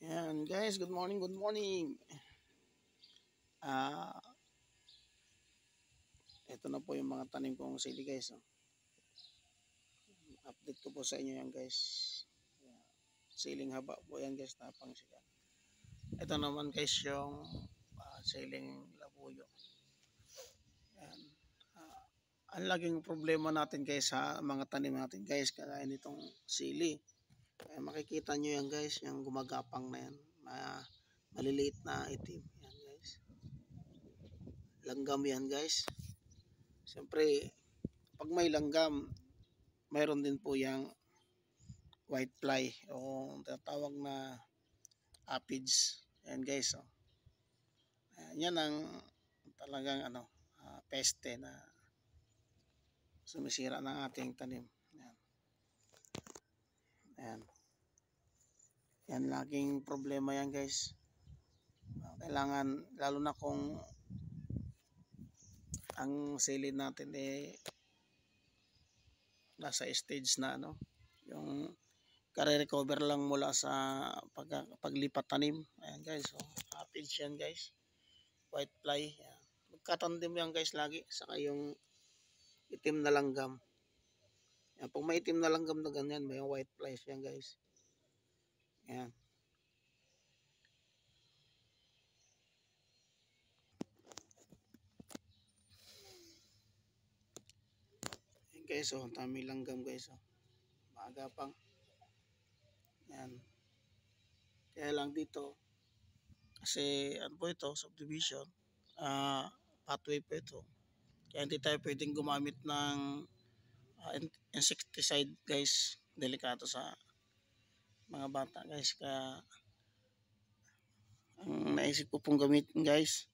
Yan guys, good morning, good morning. Ah, ito na po yung mga tanim kong sili guys. Oh. Update ko po sa inyo yan guys. Siling haba po yan guys, tapang siya. Ito naman guys yung siling labuyo. Yan. Ah, ang laging problema natin guys sa mga tanim natin guys, kagaya nitong sili. Makikita nyo yan guys, yung gumagapang na yan. Maliliit na itim. Yan guys. Langgam yan guys. Siyempre, pag may langgam, mayroon din po yung white fly o tatawag na aphids. Ayan guys. Oh. Yan ang talagang peste na sumisira ng ating tanim. Ayan. Ayan. Yan laging problema yan guys. Kailangan, lalo na kung ang sili natin nasa stage na yung kare-recover lang mula sa paglipat tanim. Ayan guys, so aphids yan guys, white fly. Ayan. Magkatandem yan guys lagi, saka yung itim na langgam. Ayan, pag may itim na langgam na ganyan, may white flies yan guys. Ayan. Ayan guys, so dami langgam guys, so maagapang. Ayan. Kaya lang dito, kasi ano po ito, subdivision, pathway po ito. Kaya hindi tayo pwedeng gumamit ng insecticide guys. Delikado sa mga bata guys. Kaya ang naisip ko pong gamitin guys,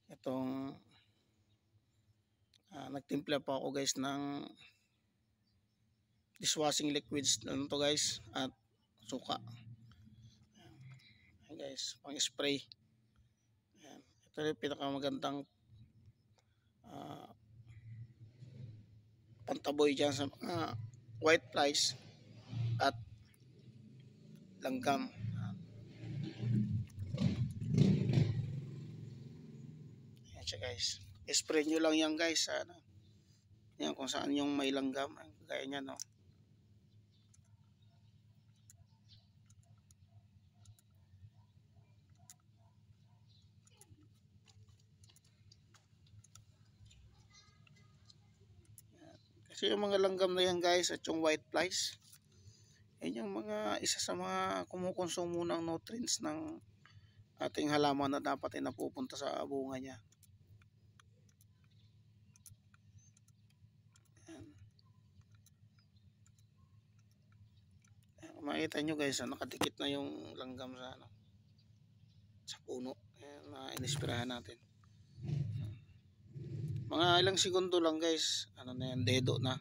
itong nagtimpla po ako guys ng dishwashing liquids to guys, at suka. Ayan guys, pang spray. Ayan. Ito yung pinakamagandang uh, pantaboy dyan sa mga white flies at langgam. Ayan siya guys. Spray nyo lang yan guys. Yan kung saan yung may langgam. Gaya niya no. Kasi yung mga langgam na yan guys at yung white flies, yan yung mga isa sa mga kumukonsumo ng nutrients ng ating halaman na dapat ay napupunta sa bunga niya. Yan. Makita nyo guys, nakadikit na yung langgam sa puno. Ayan, na inispirahan natin. Mga ilang segundo lang guys, na yan, dedo na.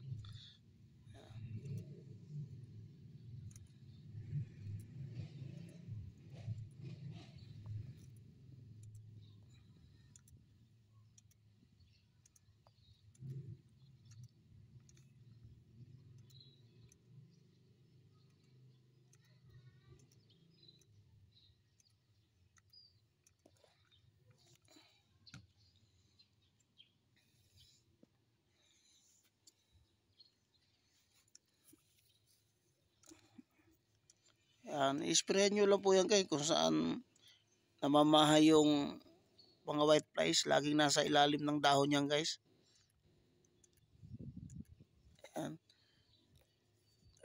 Yan, isprayan nyo lang po yan guys kung saan namamahay yung mga white flies. Laging nasa ilalim ng dahon yan guys. Yan.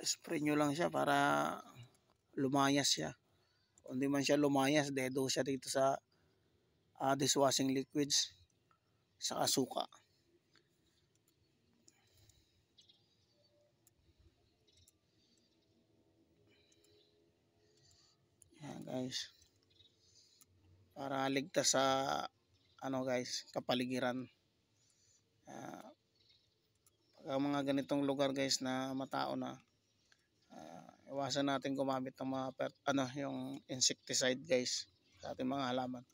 Spray nyo lang siya para lumayas siya. Kung di man siya lumayas, dedo siya dito sa dishwashing liquids sa suka. Yan guys. Para ligtas sa guys, kapaligiran. Pag mga ganitong lugar guys na matao na, iwasan natin gumamit ng mga yung insecticide guys sa ating mga halaman.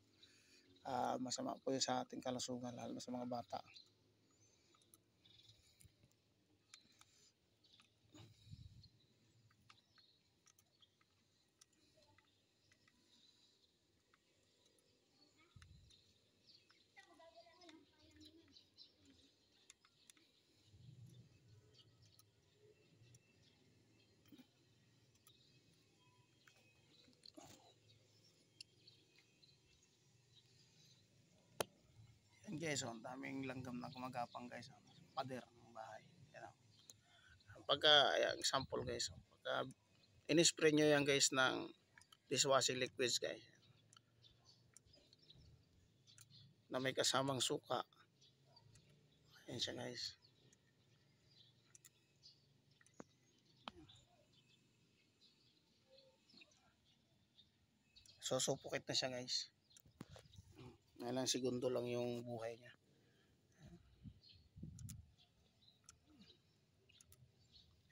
Masama po yun sa ating kalusugan, lalo na sa mga bata. Guys, oh, ang daming langgam na gumagapang guys. Oh, pader ng bahay. Yan, oh. Pagka, ayan, example guys, oh, pagka in-spray nyo yan guys ng dishwashing liquids guys na may kasamang suka. Ayan siya guys. So supukit na siya guys. Ilang segundo lang yung buhay niya.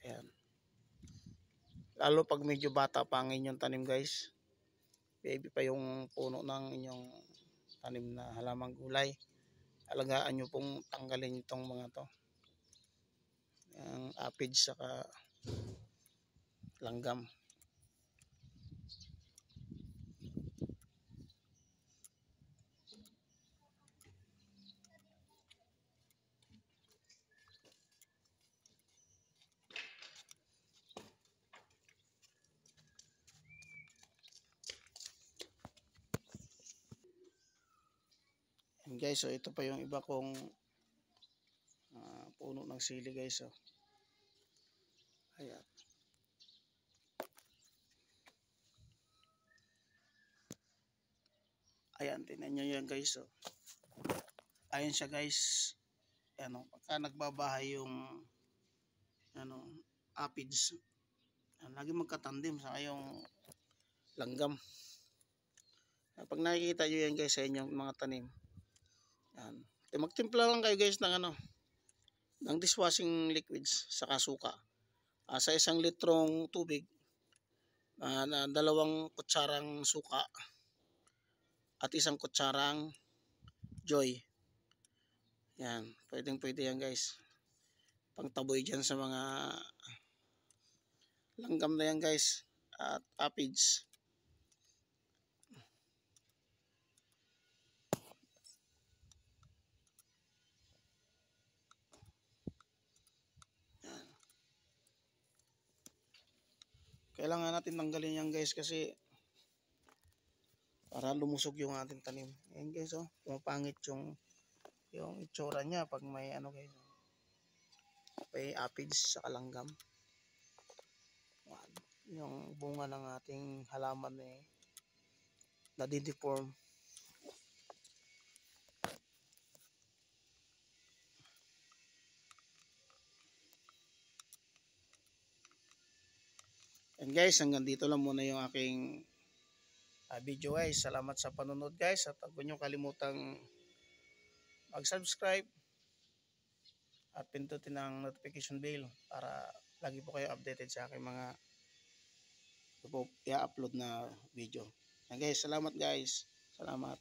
Ayan. Lalo pag medyo bata pa ang inyong tanim guys. Baby pa yung puno ng inyong tanim na halamang gulay. Alagaan nyo pong tanggalin itong mga to. Ang aphids saka langgam. And guys, so ito pa yung iba kong puno ng sili guys. So. Ayan. Ayan, tinan nyo yan guys. So. Ayan siya guys. Ano, pagka nagbabahay yung ano, aphids, lagi magkatandim sa yung langgam. Pag nakikita nyo yan guys sa inyong mga tanim, yan. Magtimpla lang kayo guys ng ano, ng dishwashing liquids sa suka. Sa 1 litrong tubig, na 2 kutsarang suka at 1 kutsarang joy. Yan, pwede yan guys. Pangtaboy dyan sa mga langgam na yan guys at aphids. Kailangan natin tanggalin yan guys kasi para lumusog yung ating tanim. Ayan guys, oh, pumapangit yung itsura niya pag may ano guys, may aphids sa langgam. Yung bunga ng ating halaman nadideform. And guys, hanggang dito lang muna yung aking video guys. Salamat sa panonood guys at huwag nyo kalimutang mag-subscribe at pindutin ang notification bell para lagi po kayo updated sa aking mga i-upload na video. And guys, salamat guys. Salamat.